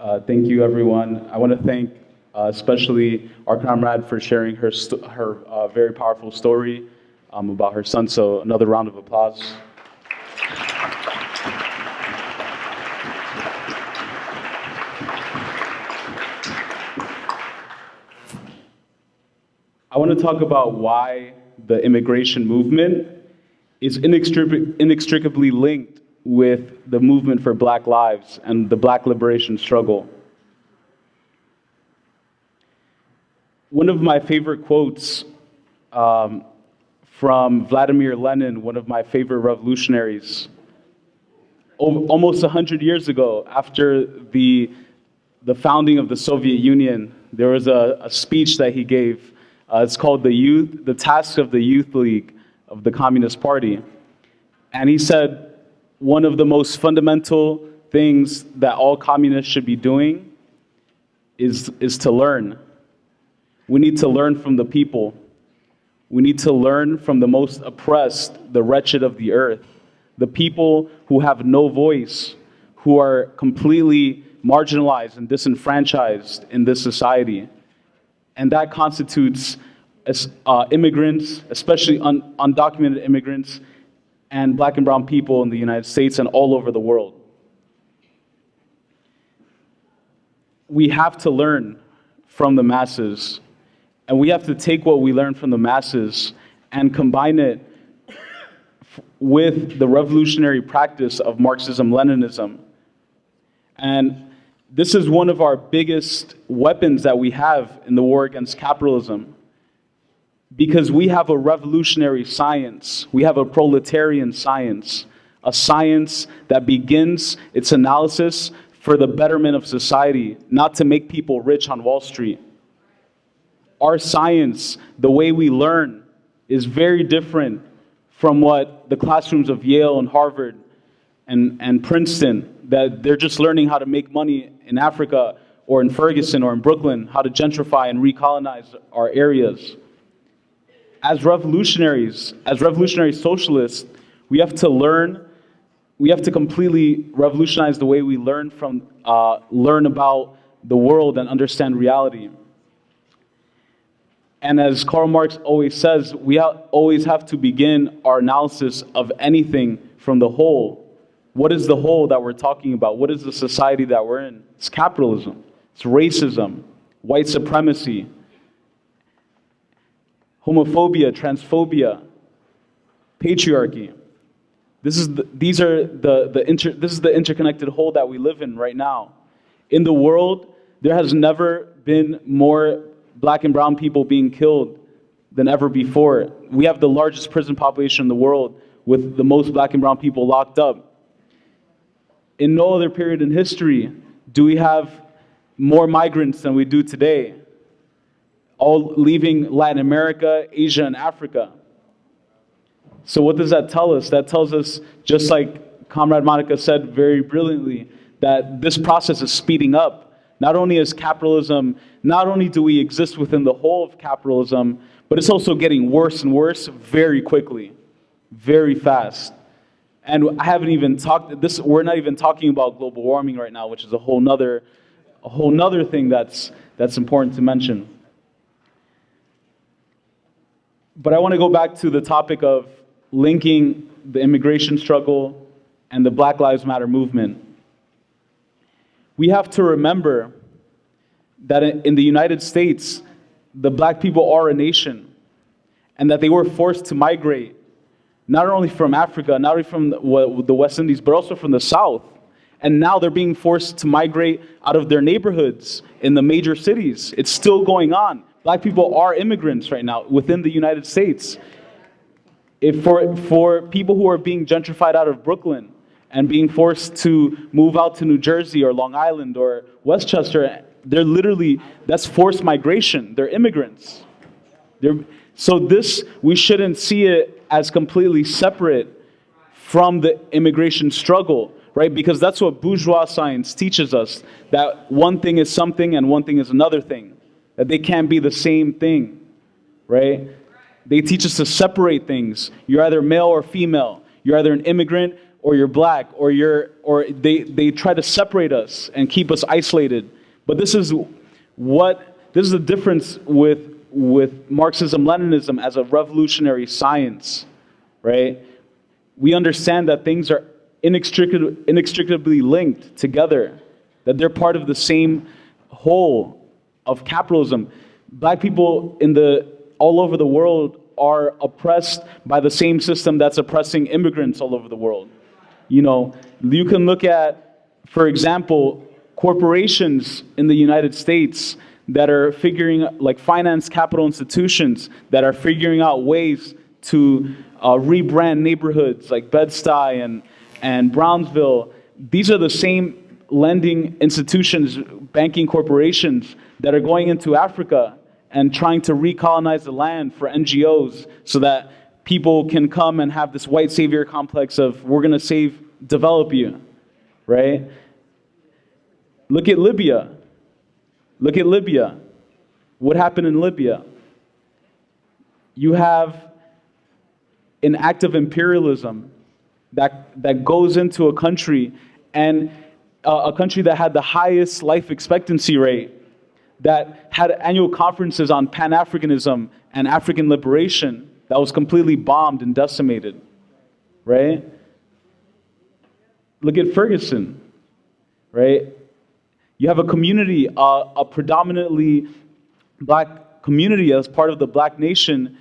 Thank you, everyone. I want to thank especially our comrade for sharing her very powerful story about her son. So another round of applause. I want to talk about why the immigration movement is inextricably linked with the movement for Black lives and the Black liberation struggle. One of my favorite quotes from Vladimir Lenin, one of my favorite revolutionaries, almost 100 years ago, after the founding of the Soviet Union, there was a speech that he gave. It's called the Task of the Youth League of the Communist Party. And he said, one of the most fundamental things that all communists should be doing is to learn. We need to learn from the people. We need to learn from the most oppressed, the wretched of the earth, the people who have no voice, who are completely marginalized and disenfranchised in this society. And that constitutes immigrants, especially undocumented immigrants, and Black and brown people in the United States and all over the world. We have to learn from the masses, and we have to take what we learn from the masses and combine it with the revolutionary practice of Marxism-Leninism. And this is one of our biggest weapons that we have in the war against capitalism, because we have a revolutionary science, we have a proletarian science, a science that begins its analysis for the betterment of society, not to make people rich on Wall Street. Our science, the way we learn, is very different from what the classrooms of Yale and Harvard and Princeton, that they're just learning how to make money in Africa or in Ferguson or in Brooklyn, how to gentrify and recolonize our areas. As revolutionary socialists, we have to learn, we have to completely revolutionize the way we learn about the world and understand reality. And as Karl Marx always says, we always have to begin our analysis of anything from the whole. What is the whole that we're talking about? What is the society that we're in? It's capitalism, it's racism, white supremacy, homophobia, transphobia, patriarchy. This is the interconnected whole that we live in right now. In the world, there has never been more Black and brown people being killed than ever before. We have the largest prison population in the world with the most Black and brown people locked up. In no other period in history do we have more migrants than we do today, all leaving Latin America, Asia, and Africa. So what does that tell us? That tells us, just like Comrade Monica said very brilliantly, that this process is speeding up. Not only is capitalism, not only do we exist within the whole of capitalism, but it's also getting worse and worse very quickly, very fast. And I haven't even talked, we're not even talking about global warming right now, which is a whole nother thing that's important to mention. But I want to go back to the topic of linking the immigration struggle and the Black Lives Matter movement. We have to remember that in the United States, the Black people are a nation, and that they were forced to migrate, not only from Africa, not only from the West Indies, but also from the South. And now they're being forced to migrate out of their neighborhoods in the major cities. It's still going on. Black people are immigrants right now within the United States. For people who are being gentrified out of Brooklyn and being forced to move out to New Jersey or Long Island or Westchester, that's forced migration. They're immigrants. We shouldn't see it as completely separate from the immigration struggle, right? Because that's what bourgeois science teaches us, that one thing is something and one thing is another thing, that they can't be the same thing, right? They teach us to separate things. You're either male or female. You're either an immigrant or you're black, or they try to separate us and keep us isolated. But this is the difference with Marxism-Leninism as a revolutionary science, right? We understand that things are inextricably linked together, that they're part of the same whole of capitalism. Black people all over the world are oppressed by the same system that's oppressing immigrants all over the world. You know, you can look at, for example, corporations in the United States that are finance capital institutions that are figuring out ways to rebrand neighborhoods like Bed-Stuy and Brownsville. These are the same lending institutions, banking corporations that are going into Africa and trying to recolonize the land for NGOs so that people can come and have this white savior complex of, we're going to develop you, right? Look at Libya. Look at Libya. What happened in Libya? You have an act of imperialism that goes into a country, and a country that had the highest life expectancy rate, that had annual conferences on Pan-Africanism and African liberation, that was completely bombed and decimated, right? Look at Ferguson, right? You have a community, a predominantly black community as part of the black nation,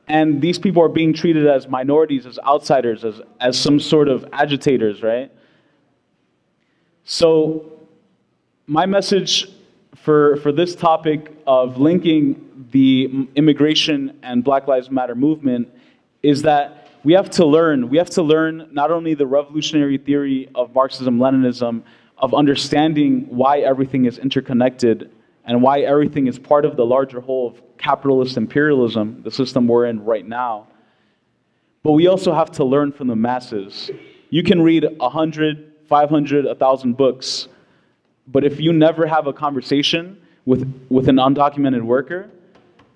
and these people are being treated as minorities, as outsiders, as some sort of agitators, right? So my message for this topic of linking the immigration and Black Lives Matter movement is that we have to learn not only the revolutionary theory of Marxism-Leninism, of understanding why everything is interconnected and why everything is part of the larger whole of capitalist imperialism, the system we're in right now. But we also have to learn from the masses. You can read 100, 500, 1,000 books, but if you never have a conversation with an undocumented worker,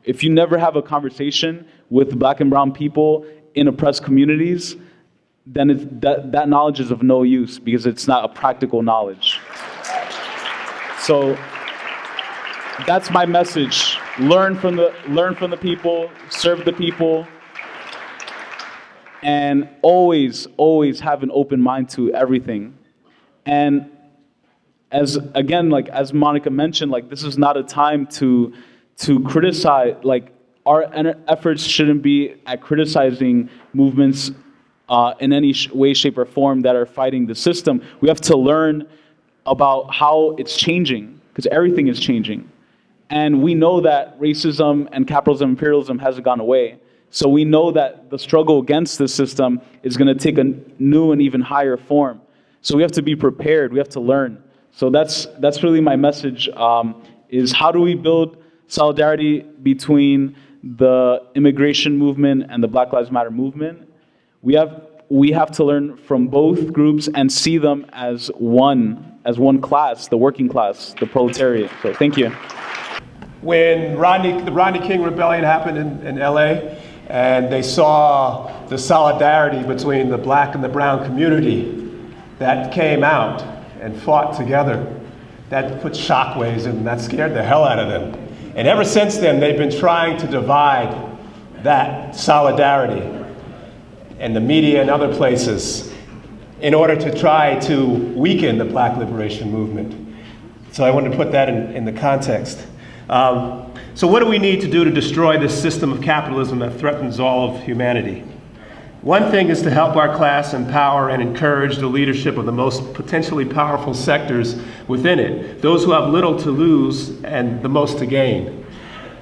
if you never have a conversation with black and brown people in oppressed communities, then that knowledge is of no use because it's not a practical knowledge. So that's my message. Learn from the people, serve the people, and always have an open mind to everything. And as Monica mentioned, this is not a time to criticize. Our efforts shouldn't be at criticizing movements in any way, shape, or form that are fighting the system. We have to learn about how it's changing, because everything is changing. And we know that racism and capitalism and imperialism hasn't gone away. So we know that the struggle against this system is going to take a new and even higher form. So we have to be prepared. We have to learn. So that's really my message, is how do we build solidarity between the immigration movement and the Black Lives Matter movement? We have to learn from both groups and see them as one class, the working class, the proletariat. So thank you. When the Rodney King rebellion happened in LA, and they saw the solidarity between the black and the brown community that came out and fought together, that put shockwaves in them, that scared the hell out of them. And ever since then, they've been trying to divide that solidarity in the media and other places in order to try to weaken the Black liberation movement. So I wanted to put that in the context. So what do we need to do to destroy this system of capitalism that threatens all of humanity? One thing is to help our class empower and encourage the leadership of the most potentially powerful sectors within it, those who have little to lose and the most to gain.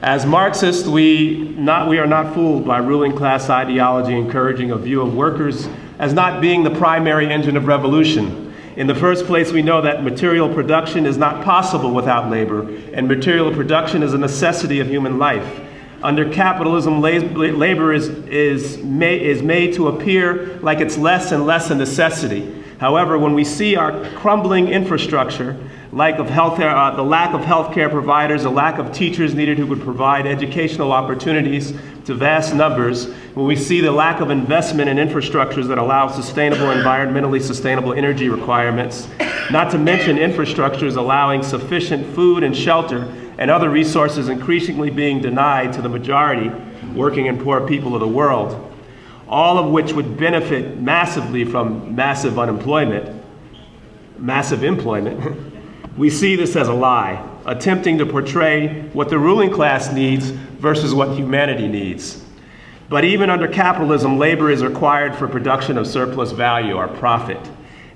As Marxists, we are not fooled by ruling class ideology encouraging a view of workers as not being the primary engine of revolution. In the first place, we know that material production is not possible without labor, and material production is a necessity of human life. Under capitalism, labor is made to appear like it's less and less a necessity. However, when we see our crumbling infrastructure, the lack of healthcare providers, the lack of teachers needed who would provide educational opportunities to vast numbers, when we see the lack of investment in infrastructures that allow sustainable, environmentally sustainable energy requirements, not to mention infrastructures allowing sufficient food and shelter and other resources increasingly being denied to the majority working and poor people of the world, all of which would benefit massively from massive employment, we see this as a lie, attempting to portray what the ruling class needs versus what humanity needs. But even under capitalism, labor is required for production of surplus value, or profit.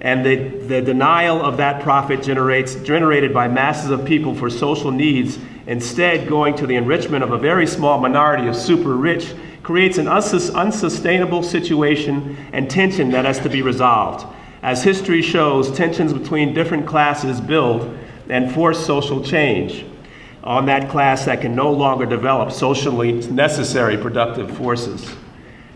And the denial of that profit generated by masses of people for social needs, instead going to the enrichment of a very small minority of super rich, creates an unsustainable situation and tension that has to be resolved. As history shows, tensions between different classes build and force social change on that class that can no longer develop socially necessary productive forces.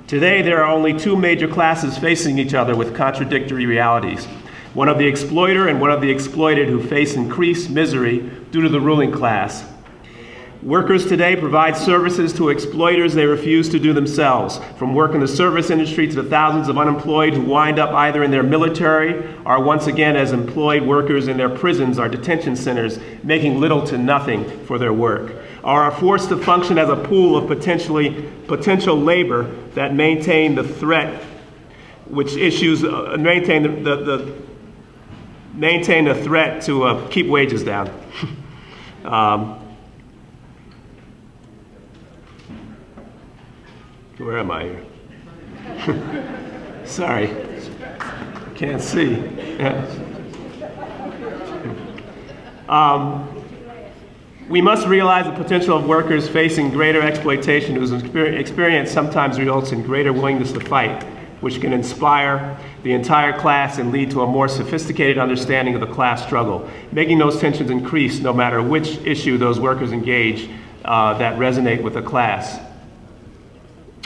Today, there are only two major classes facing each other with contradictory realities: one of the exploiter and one of the exploited, who face increased misery due to the ruling class. Workers today provide services to exploiters they refuse to do themselves, from work in the service industry to the thousands of unemployed who wind up either in their military or once again as employed workers in their prisons or detention centers, making little to nothing for their work, or are forced to function as a pool of potential labor that maintain the threat, maintain the threat to keep wages down. Where am I here? Sorry, can't see. Yeah. We must realize the potential of workers facing greater exploitation whose experience sometimes results in greater willingness to fight, which can inspire the entire class and lead to a more sophisticated understanding of the class struggle, making those tensions increase no matter which issue those workers engage that resonate with the class.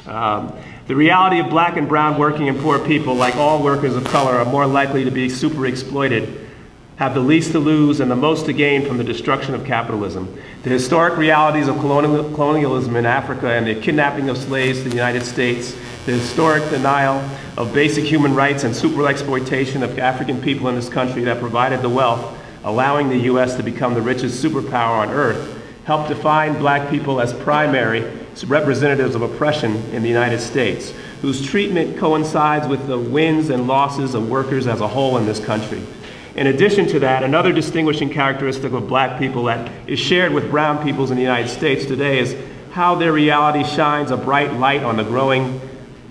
The reality of black and brown working and poor people, like all workers of color, are more likely to be super exploited, have the least to lose and the most to gain from the destruction of capitalism. The historic realities of colonialism in Africa and the kidnapping of slaves to the United States, the historic denial of basic human rights and super exploitation of African people in this country that provided the wealth, allowing the US to become the richest superpower on earth, helped define black people as primary representatives of oppression in the United States, whose treatment coincides with the wins and losses of workers as a whole in this country. In addition to that, another distinguishing characteristic of black people that is shared with brown peoples in the United States today is how their reality shines a bright light on the growing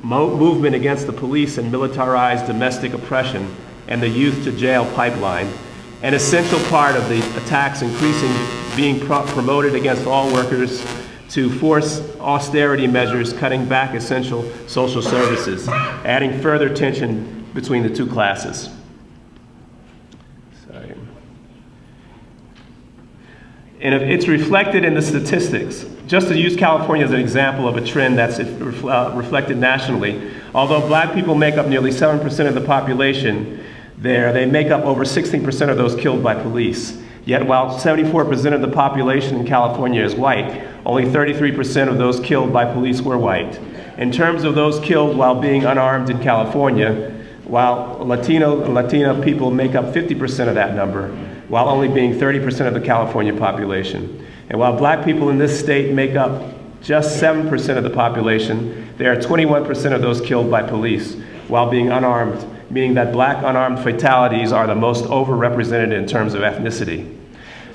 movement against the police and militarized domestic oppression and the youth to jail pipeline, an essential part of the attacks being promoted against all workers to force austerity measures, cutting back essential social services, adding further tension between the two classes. Sorry. And it's reflected in the statistics. Just to use California as an example of a trend that's reflected nationally, although black people make up nearly 7% of the population there, they make up over 16% of those killed by police. Yet while 74% of the population in California is white, only 33% of those killed by police were white. In terms of those killed while being unarmed in California, while Latino and Latina people make up 50% of that number, while only being 30% of the California population. And while black people in this state make up just 7% of the population, there are 21% of those killed by police while being unarmed, meaning that black unarmed fatalities are the most overrepresented in terms of ethnicity.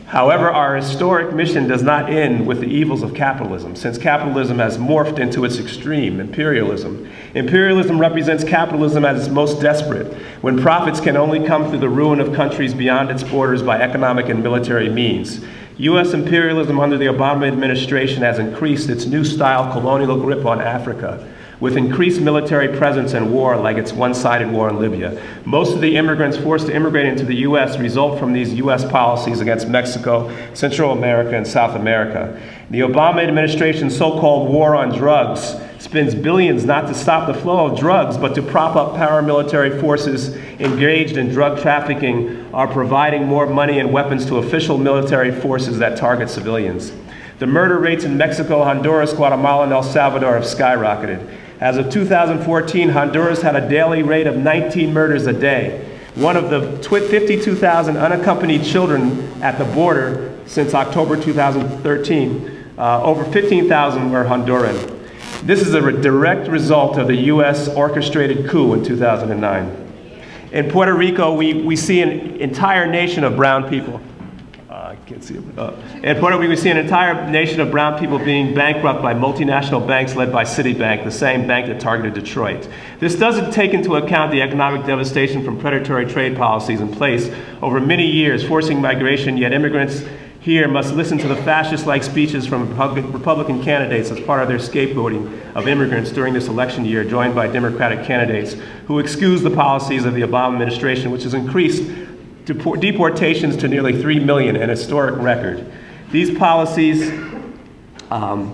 However, our historic mission does not end with the evils of capitalism, since capitalism has morphed into its extreme, imperialism. Imperialism represents capitalism at its most desperate, when profits can only come through the ruin of countries beyond its borders by economic and military means. U.S. imperialism under the Obama administration has increased its new-style colonial grip on Africa, with increased military presence and war like its one-sided war in Libya. Most of the immigrants forced to immigrate into the U.S. result from these U.S. policies against Mexico, Central America, and South America. The Obama administration's so-called war on drugs spends billions not to stop the flow of drugs, but to prop up paramilitary forces engaged in drug trafficking, are providing more money and weapons to official military forces that target civilians. The murder rates in Mexico, Honduras, Guatemala, and El Salvador have skyrocketed. As of 2014, Honduras had a daily rate of 19 murders a day. One of the 52,000 unaccompanied children at the border since October 2013. Over 15,000 were Honduran. This is a direct result of the U.S. orchestrated coup in 2009. In Puerto Rico, we see an entire nation of brown people. I can't see it. In Puerto Rico, we see an entire nation of brown people being bankrupt by multinational banks led by Citibank, the same bank that targeted Detroit. This doesn't take into account the economic devastation from predatory trade policies in place over many years, forcing migration, yet immigrants here must listen to the fascist-like speeches from Republican candidates as part of their scapegoating of immigrants during this election year, joined by Democratic candidates who excuse the policies of the Obama administration, which has increased deportations to nearly 3 million, an historic record. These policies have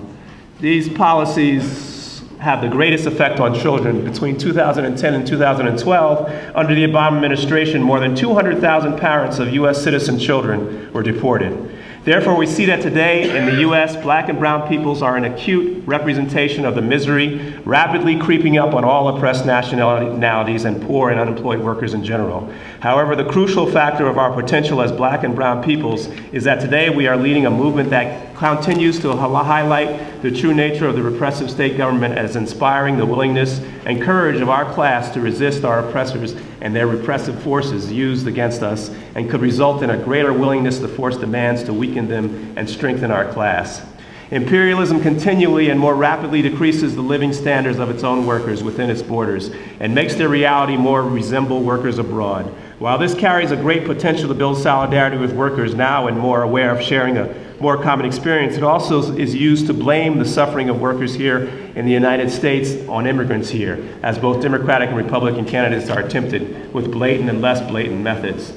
the greatest effect on children. Between 2010 and 2012, under the Obama administration, more than 200,000 parents of U.S. citizen children were deported. Therefore, we see that today in the U.S., black and brown peoples are an acute representation of the misery rapidly creeping up on all oppressed nationalities and poor and unemployed workers in general. However, the crucial factor of our potential as black and brown peoples is that today we are leading a movement that continues to highlight the true nature of the repressive state government as inspiring the willingness and courage of our class to resist our oppressors and their repressive forces used against us, and could result in a greater willingness to force demands to weaken them and strengthen our class. Imperialism continually and more rapidly decreases the living standards of its own workers within its borders and makes their reality more resemble workers abroad. While this carries a great potential to build solidarity with workers now and more aware of sharing a more common experience, it also is used to blame the suffering of workers here in the United States on immigrants here, as both Democratic and Republican candidates are attempted with blatant and less blatant methods.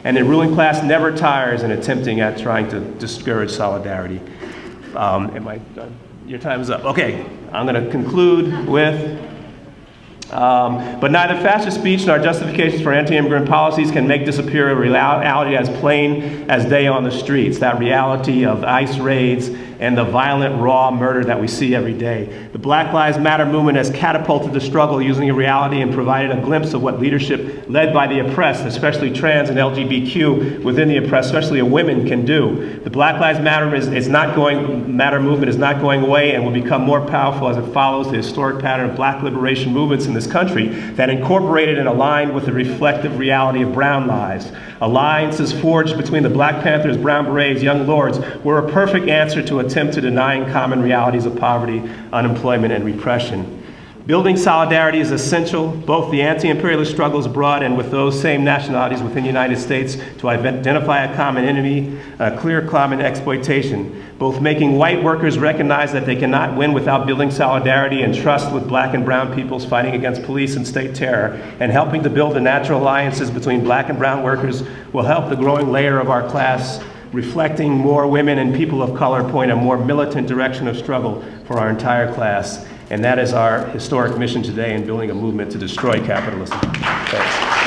And the ruling class never tires in attempting at trying to discourage solidarity. Am I done? Your time is up. Okay, I'm going to conclude with, but neither fascist speech nor justifications for anti-immigrant policies can make disappear a reality as plain as day on the streets, that reality of ICE raids and the violent, raw murder that we see every day. The Black Lives Matter movement has catapulted the struggle using a reality and provided a glimpse of what leadership led by the oppressed, especially trans and LGBTQ within the oppressed, especially women, can do. The Black Lives Matter movement is not going away and will become more powerful as it follows the historic pattern of black liberation movements in this country that incorporated and aligned with the reflective reality of brown lives. Alliances forged between the Black Panthers, Brown Berets, Young Lords were a perfect answer to attempt to denying common realities of poverty, unemployment, and repression. Building solidarity is essential, both the anti-imperialist struggles abroad and with those same nationalities within the United States, to identify a common enemy, a clear common exploitation, both making white workers recognize that they cannot win without building solidarity and trust with black and brown peoples fighting against police and state terror, and helping to build the natural alliances between black and brown workers will help the growing layer of our class, reflecting more women and people of color, point a more militant direction of struggle for our entire class. And that is our historic mission today in building a movement to destroy capitalism. Thanks.